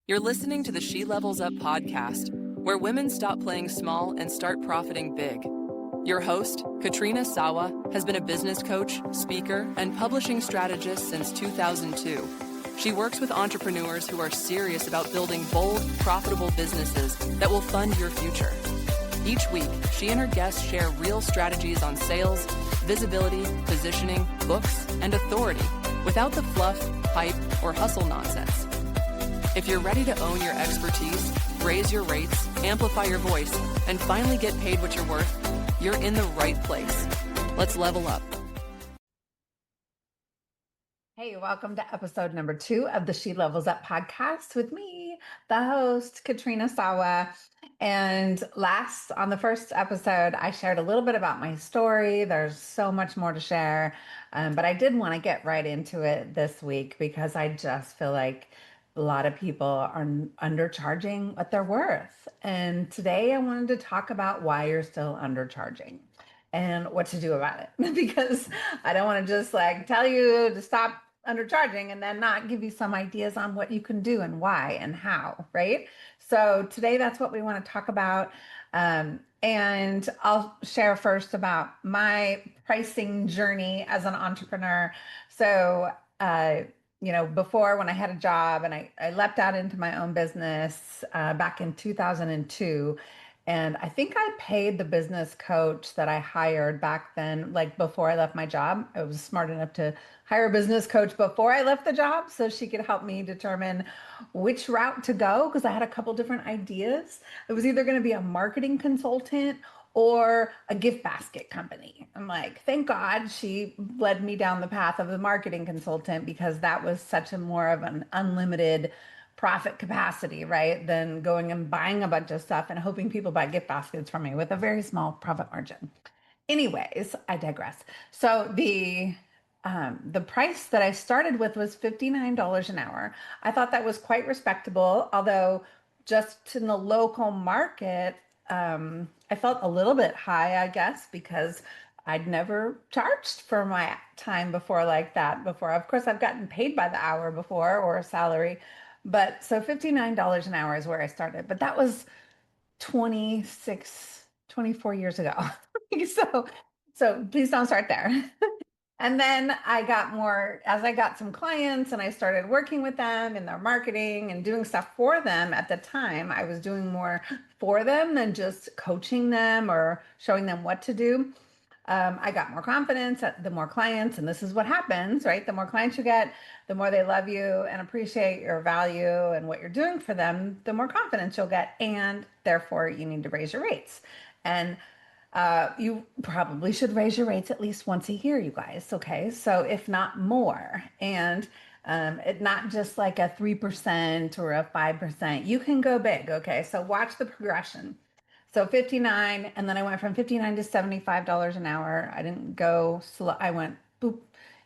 You're listening to the She Levels Up podcast, where women stop playing small and start profiting big. Your host, Katrina Sawa, has been a business coach, speaker, and publishing strategist since 2002. She works with entrepreneurs who are serious about building bold, profitable businesses that will fund your future. Each week, she and her guests share real strategies on sales, visibility, positioning, books, and authority without the fluff, hype, or hustle nonsense. If you're ready to own your expertise, raise your rates, amplify your voice, and finally get paid what you're worth, you're in the right place. Let's level up. Hey, welcome to episode number 2 of the She Levels Up podcast with me, the host, Katrina Sawa. And on the first episode, I shared a little bit about my story. There's so much more to share, but I did want to get right into it this week because I just feel like a lot of people are undercharging what they're worth. And today I wanted to talk about why you're still undercharging and what to do about it because I don't want to just tell you to stop undercharging and then not give you some ideas on what you can do and why and how, right? So today that's what we want to talk about. And I'll share first about my pricing journey as an entrepreneur. So, before when I had a job and I leapt out into my own business back in 2002. And I think I paid the business coach that I hired back then, before I left my job. I was smart enough to hire a business coach before I left the job so she could help me determine which route to go because I had a couple different ideas. It was either going to be a marketing consultant or a gift basket company. I'm like, thank God she led me down the path of the marketing consultant because that was such a more of an unlimited profit capacity, right? Than going and buying a bunch of stuff and hoping people buy gift baskets from me with a very small profit margin. Anyways, I digress. So the price that I started with was $59 an hour. I thought that was quite respectable, although just in the local market, I felt a little bit high, I guess, because I'd never charged for my time before like that before. Of course, I've gotten paid by the hour before or a salary, but so $59 an hour is where I started. But that was 24 years ago. so please don't start there. And then as I got some clients and I started working with them in their marketing and doing stuff for them at the time, I was doing more for them than just coaching them or showing them what to do. I got more confidence at the more clients, and this is what happens, right? The more clients you get, the more they love you and appreciate your value and what you're doing for them, the more confidence you'll get, and therefore you need to raise your rates. And you probably should raise your rates at least once a year, you guys. Okay. So if not more, and it not just like a 3% or a 5%, you can go big. Okay. So watch the progression. So 59, and then I went from 59 to $75 an hour. I didn't go slow. I went boop,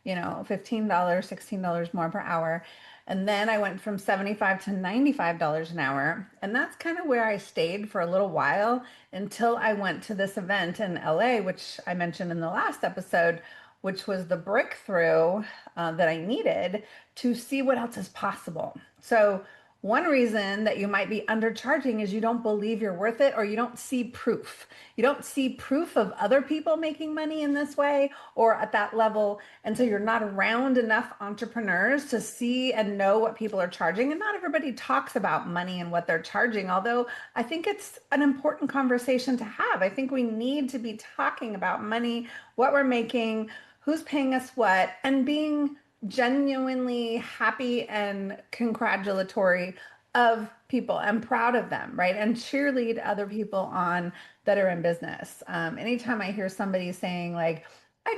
$15, $16 more per hour. And then I went from 75 to $95 an hour. And that's kind of where I stayed for a little while until I went to this event in LA, which I mentioned in the last episode, which was the breakthrough that I needed to see what else is possible. So one reason that you might be undercharging is you don't believe you're worth it, or you don't see proof. You don't see proof of other people making money in this way or at that level. And so you're not around enough entrepreneurs to see and know what people are charging. And not everybody talks about money and what they're charging, although I think it's an important conversation to have. I think we need to be talking about money, what we're making, who's paying us what, and being genuinely happy and congratulatory of people and proud of them, right? And cheerlead other people on that are in business. Anytime I hear somebody saying I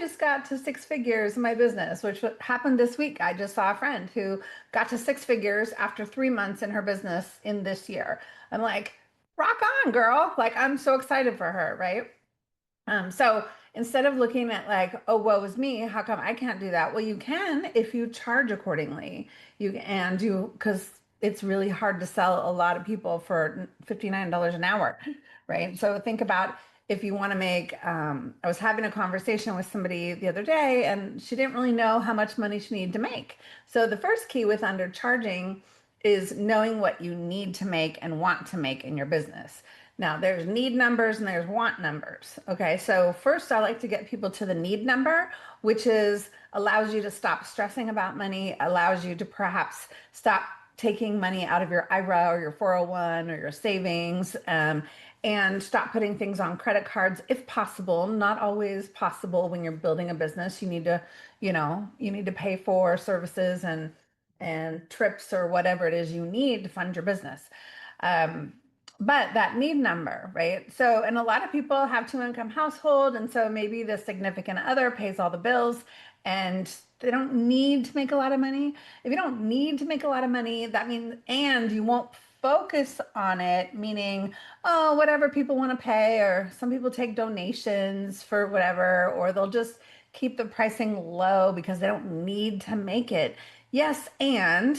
just got to 6 figures in my business, which happened this week. I just saw a friend who got to 6 figures after 3 months in her business in this year. I'm like, rock on, girl. I'm so excited for her, right? So instead of looking at oh, woe is me, how come I can't do that? Well, you can if you charge accordingly. Because it's really hard to sell a lot of people for $59 an hour, right? So think about if you want to make, I was having a conversation with somebody the other day and she didn't really know how much money she needed to make. So the first key with undercharging is knowing what you need to make and want to make in your business. Now, there's need numbers and there's want numbers. Okay, so first I like to get people to the need number, which is allows you to stop stressing about money, allows you to perhaps stop taking money out of your IRA or your 401 or your savings, and stop putting things on credit cards if possible. Not always possible when you're building a business. You need to, you need to pay for services and trips or whatever it is you need to fund your business. Um, but that need number, right? So, and a lot of people have two-income household, and so maybe the significant other pays all the bills and they don't need to make a lot of money. If you don't need to make a lot of money, that means, and you won't focus on it, meaning, oh, whatever people want to pay, or some people take donations for whatever, or they'll just keep the pricing low because they don't need to make it. Yes, and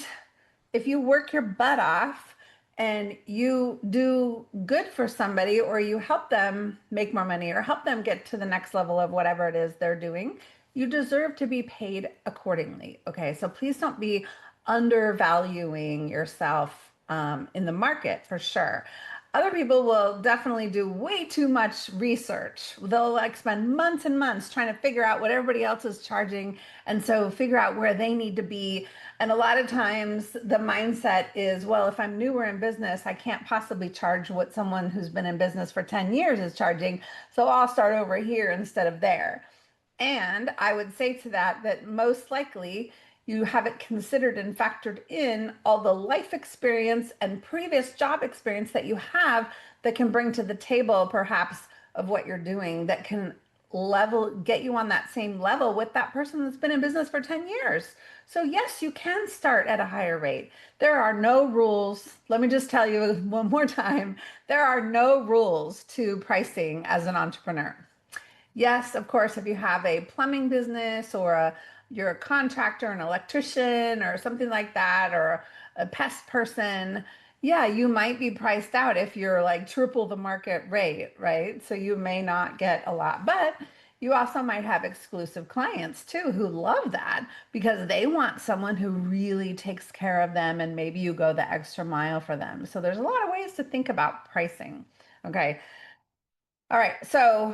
if you work your butt off and you do good for somebody, or you help them make more money or help them get to the next level of whatever it is they're doing, you deserve to be paid accordingly. Okay, so please don't be undervaluing yourself in the market for sure. Other people will definitely do way too much research. They'll like spend months and months trying to figure out what everybody else is charging, and so figure out where they need to be. And a lot of times the mindset is, well, if I'm newer in business, I can't possibly charge what someone who's been in business for 10 years is charging. So I'll start over here instead of there. And I would say to that, that most likely you haven't considered and factored in all the life experience and previous job experience that you have that can bring to the table, perhaps, of what you're doing that can get you on that same level with that person that's been in business for 10 years. So yes, you can start at a higher rate. There are no rules. Let me just tell you one more time. There are no rules to pricing as an entrepreneur. Yes, of course, if you have a plumbing business, or you're a contractor, an electrician, or something like that, or a pest person, yeah, you might be priced out if you're like triple the market rate, right? So you may not get a lot, but you also might have exclusive clients too who love that because they want someone who really takes care of them, and maybe you go the extra mile for them. So there's a lot of ways to think about pricing. Okay. All right. So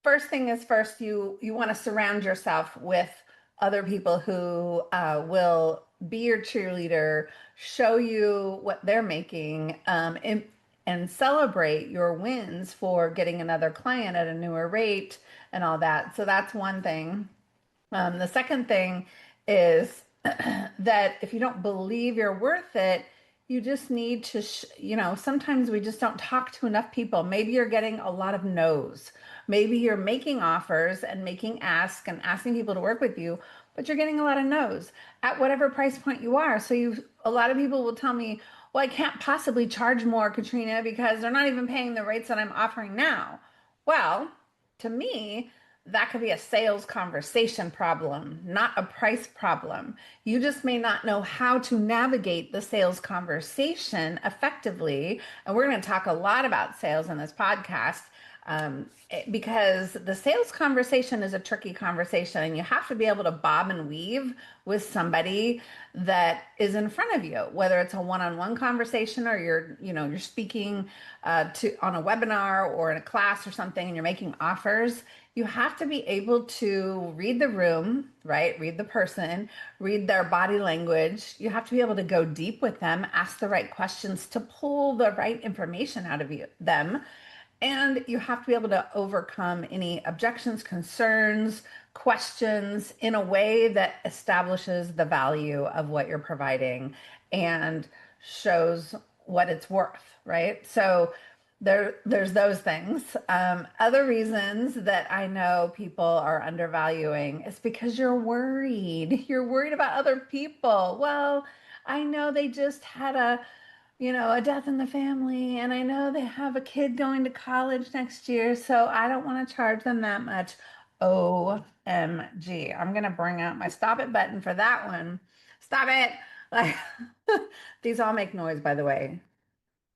first thing is first, you want to surround yourself with other people who will be your cheerleader, show you what they're making, and celebrate your wins for getting another client at a newer rate and all that. So that's one thing. The second thing is that if you don't believe you're worth it, you just need to, sometimes we just don't talk to enough people. Maybe you're getting a lot of no's. Maybe you're making offers and making asks and asking people to work with you, but you're getting a lot of no's at whatever price point you are. So a lot of people will tell me, well, I can't possibly charge more, Katrina, because they're not even paying the rates that I'm offering now. Well, to me, that could be a sales conversation problem, not a price problem. You just may not know how to navigate the sales conversation effectively. And we're going to talk a lot about sales in this podcast, because the sales conversation is a tricky conversation, and you have to be able to bob and weave with somebody that is in front of you, whether it's a one-on-one conversation, or you're speaking on a webinar or in a class or something, and you're making offers. You have to be able to read the room, right? Read the person, read their body language. You have to be able to go deep with them, ask the right questions to pull the right information out of them. And you have to be able to overcome any objections, concerns, questions in a way that establishes the value of what you're providing and shows what it's worth, right? So there's those things. Other reasons that I know people are undervaluing is because you're worried. You're worried about other people. Well, I know they just had a death in the family, and I know they have a kid going to college next year, so I don't want to charge them that much. OMG. I'm going to bring out my stop it button for that one. Stop it. Like, these all make noise, by the way.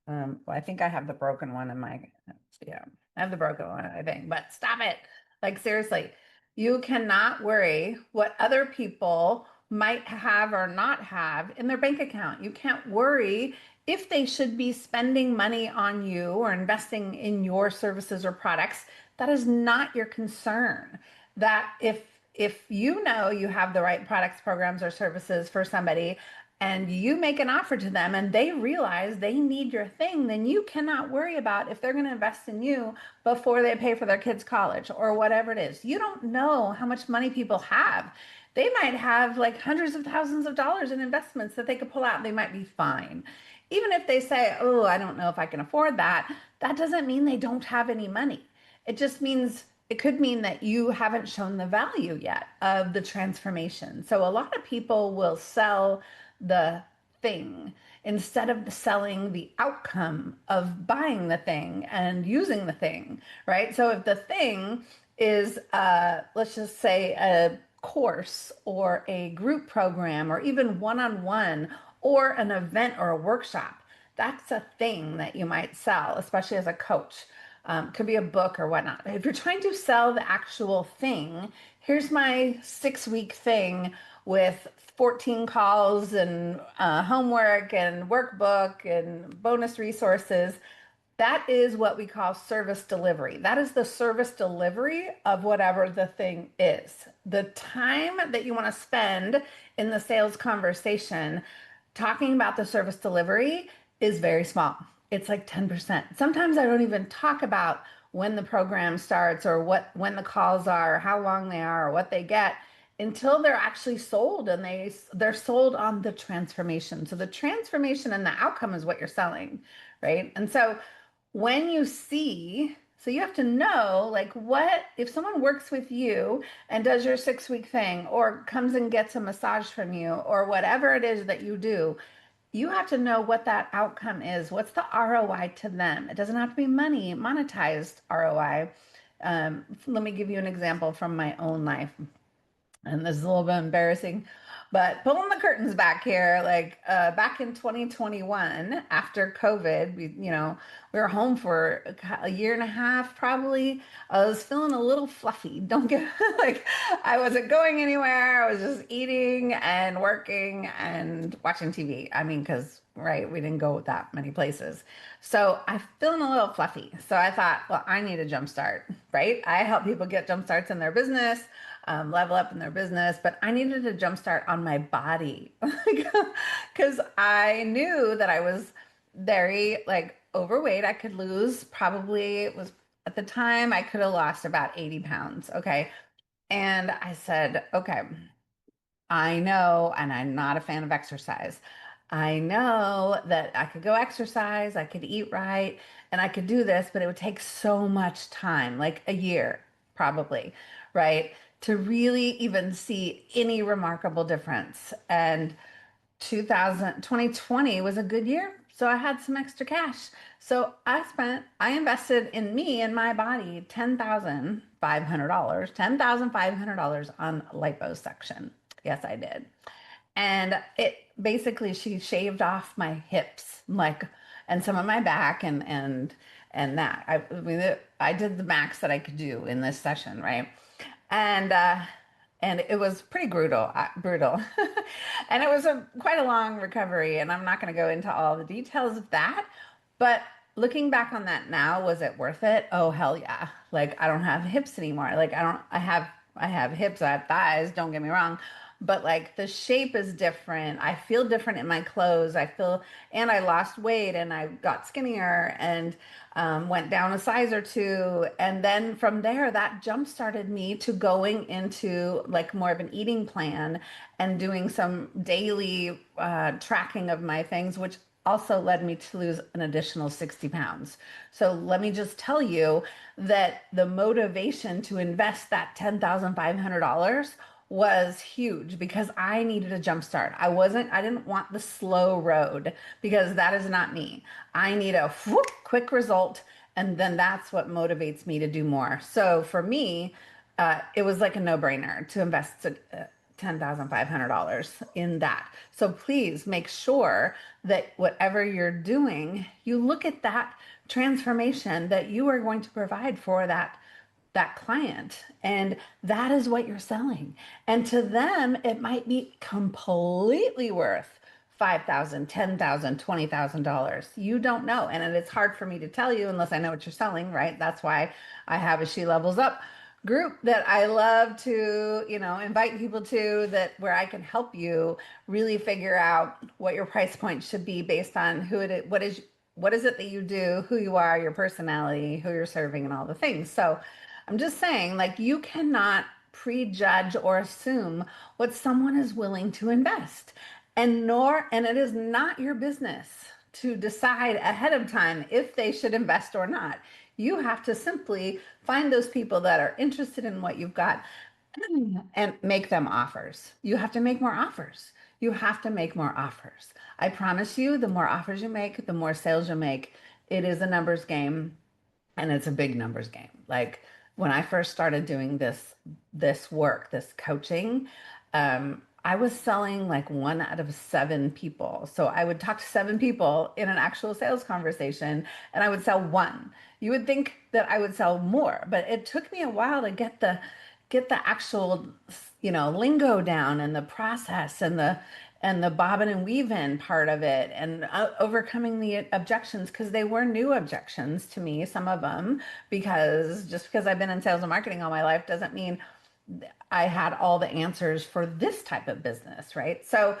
Well, I think I have the broken one in my, yeah, I have the broken one, I think, but stop it. Like, seriously, you cannot worry what other people might have or not have in their bank account. You can't worry if they should be spending money on you or investing in your services or products. That is not your concern. That if you know you have the right products, programs, or services for somebody, and you make an offer to them and they realize they need your thing, then you cannot worry about if they're going to invest in you before they pay for their kids' college or whatever it is. You don't know how much money people have. They might have like hundreds of thousands of dollars in investments that they could pull out and they might be fine. Even if they say, oh, I don't know if I can afford that, that doesn't mean they don't have any money. It just means it could mean that you haven't shown the value yet of the transformation. So a lot of people will sell the thing instead of selling the outcome of buying the thing and using the thing, right? So if the thing is, let's just say, a course or a group program or even one-on-one or an event or a workshop, that's a thing that you might sell, especially as a coach. Could be a book or whatnot. If you're trying to sell the actual thing, here's my 6-week thing with 14 calls and homework and workbook and bonus resources. That is what we call service delivery. That is the service delivery of whatever the thing is. The time that you want to spend in the sales conversation talking about the service delivery is very small. It's like 10%. Sometimes I don't even talk about when the program starts or when the calls are, how long they are, or what they get until they're actually sold, and they're sold on the transformation. So the transformation and the outcome is what you're selling, right? And so when you see, so you have to know, like, what if someone works with you and does your 6-week thing or comes and gets a massage from you or whatever it is that you do, you have to know what that outcome is. What's the ROI to them? It doesn't have to be money, monetized ROI. Let me give you an example from my own life. And this is a little bit embarrassing, but pulling the curtains back here, like back in 2021, after COVID, we were home for a year and a half, probably. I was feeling a little fluffy. Don't get like I wasn't going anywhere. I was just eating and working and watching TV. I mean, because right, we didn't go that many places. So I'm feeling a little fluffy. So I thought, well, I need a jump start, right? I help people get jump starts in their business, level up in their business, but I needed a jump start on my body because I knew that I was very like overweight. I could lose probably, it was at the time I could have lost about 80 pounds. Okay. And I said, okay, I know, and I'm not a fan of exercise. I know that I could go exercise, I could eat right, and I could do this, but it would take so much time, like a year probably, right? To really even see any remarkable difference. And 2020 was a good year. So I had some extra cash. So I invested in me and my body $10,500 on liposuction. Yes, I did. And it basically, she shaved off my hips, like, and some of my back and that. I mean, I did the max that I could do in this session, right? And it was pretty brutal. And it was quite a long recovery, and I'm not going to go into all the details of that, but looking back on that now, was it worth it? Oh, hell yeah. Like, I don't have hips anymore. Like, I have hips, I have thighs, don't get me wrong, but like the shape is different. I feel different in my clothes. And I lost weight and I got skinnier and went down a size or two. And then from there, that jump started me to going into like more of an eating plan and doing some daily tracking of my things, which also led me to lose an additional 60 pounds. So let me just tell you that the motivation to invest that $10,500 was huge because I needed a jump start. I didn't want the slow road because that is not me. I need a whoop, quick result. And then that's what motivates me to do more. So for me, it was like a no-brainer to invest $10,500 in that. So please make sure that whatever you're doing, you look at that transformation that you are going to provide for that that client. And that is what you're selling. And to them, it might be completely worth $5,000, $10,000, $20,000. You don't know. And it's hard for me to tell you unless I know what you're selling, right? That's why I have a She Levels Up group that I love to, invite people to, that where I can help you really figure out what your price point should be based on who it is, what is it that you do, who you are, your personality, who you're serving, and all the things. So I'm just saying, like, you cannot prejudge or assume what someone is willing to invest. And it is not your business to decide ahead of time if they should invest or not. You have to simply find those people that are interested in what you've got and make them offers. You have to make more offers. You have to make more offers. I promise you, the more offers you make, the more sales you make. It is a numbers game, and it's a big numbers game. Like, when I first started doing this work, this coaching, I was selling like 1 out of 7 people. So I would talk to 7 people in an actual sales conversation, and I would sell 1. You would think that I would sell more, but it took me a while to get the actual, lingo down, and the process, and the bobbin and weave in part of it, and overcoming the objections, because they were new objections to me, some of them, because just because I've been in sales and marketing all my life doesn't mean I had all the answers for this type of business, right? So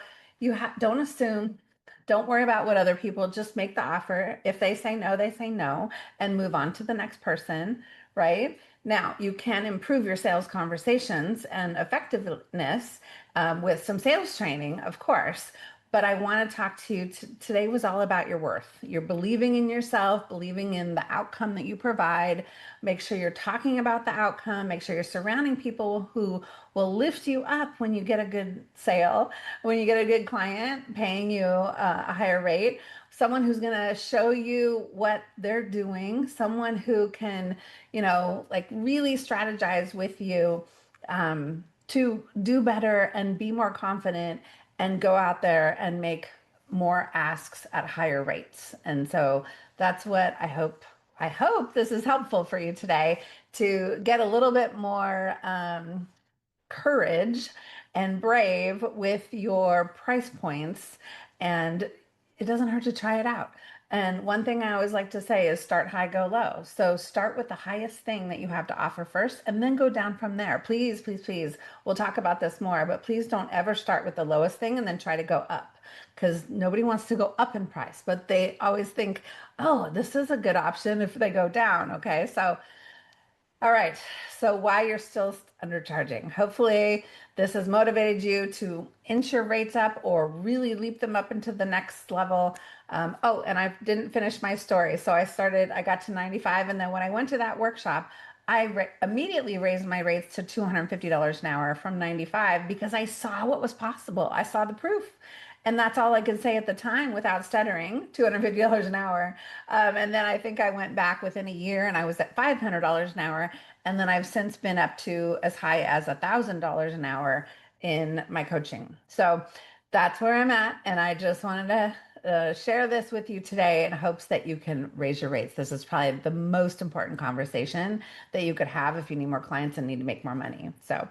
don't assume, don't worry about what other people, just make the offer. If they say no, they say no, and move on to the next person, right? Now, you can improve your sales conversations and effectiveness with some sales training, of course. But I want to talk to you. Today was all about your worth. You're believing in yourself, believing in the outcome that you provide. Make sure you're talking about the outcome. Make sure you're surrounding people who will lift you up when you get a good sale, when you get a good client paying you a higher rate. Someone who's going to show you what they're doing, someone who can, really strategize with you to do better and be more confident and go out there and make more asks at higher rates. And so that's what I hope this is helpful for you today, to get a little bit more courage and brave with your price points. And it doesn't hurt to try it out. And one thing I always like to say is start high, go low. So start with the highest thing that you have to offer first, and then go down from there. Please, please, please. We'll talk about this more, but please don't ever start with the lowest thing and then try to go up, because nobody wants to go up in price, but they always think, oh, this is a good option if they go down. Okay. So, all right. So why you're still undercharging. Hopefully this has motivated you to inch your rates up or really leap them up into the next level. And I didn't finish my story. So I got to 95. And then when I went to that workshop, I immediately raised my rates to $250 an hour from 95, because I saw what was possible. I saw the proof. And that's all I could say at the time without stuttering, $250 an hour. And then I think I went back within a year and I was at $500 an hour. And then I've since been up to as high as $1,000 an hour in my coaching. So that's where I'm at. And I just wanted to share this with you today in hopes that you can raise your rates. This is probably the most important conversation that you could have if you need more clients and need to make more money. So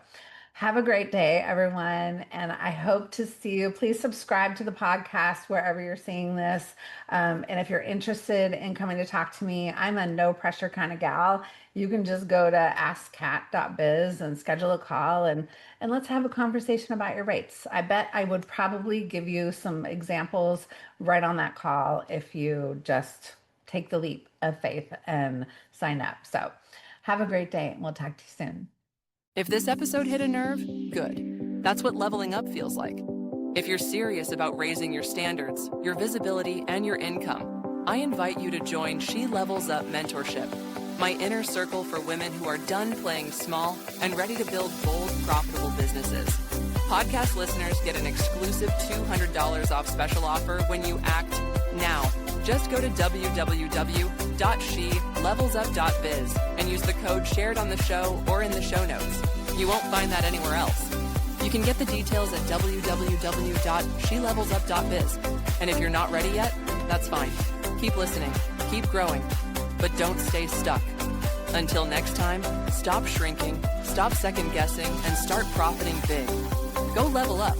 have a great day, everyone. And I hope to see you. Please subscribe to the podcast wherever you're seeing this. And if you're interested in coming to talk to me, I'm a no pressure kind of gal. You can just go to askkat.biz and schedule a call, and let's have a conversation about your rates. I bet I would probably give you some examples right on that call if you just take the leap of faith and sign up. So have a great day, and we'll talk to you soon. If this episode hit a nerve, good. That's what leveling up feels like. If you're serious about raising your standards, your visibility, and your income, I invite you to join She Levels Up Mentorship, my inner circle for women who are done playing small and ready to build bold, profitable businesses. Podcast listeners get an exclusive $200 off special offer when you act now. Just go to www.shelevelsup.biz and use the code shared on the show or in the show notes. You won't find that anywhere else. You can get the details at www.shelevelsup.biz. And if you're not ready yet, that's fine. Keep listening, keep growing, but don't stay stuck. Until next time, stop shrinking, stop second guessing, and start profiting big. Go level up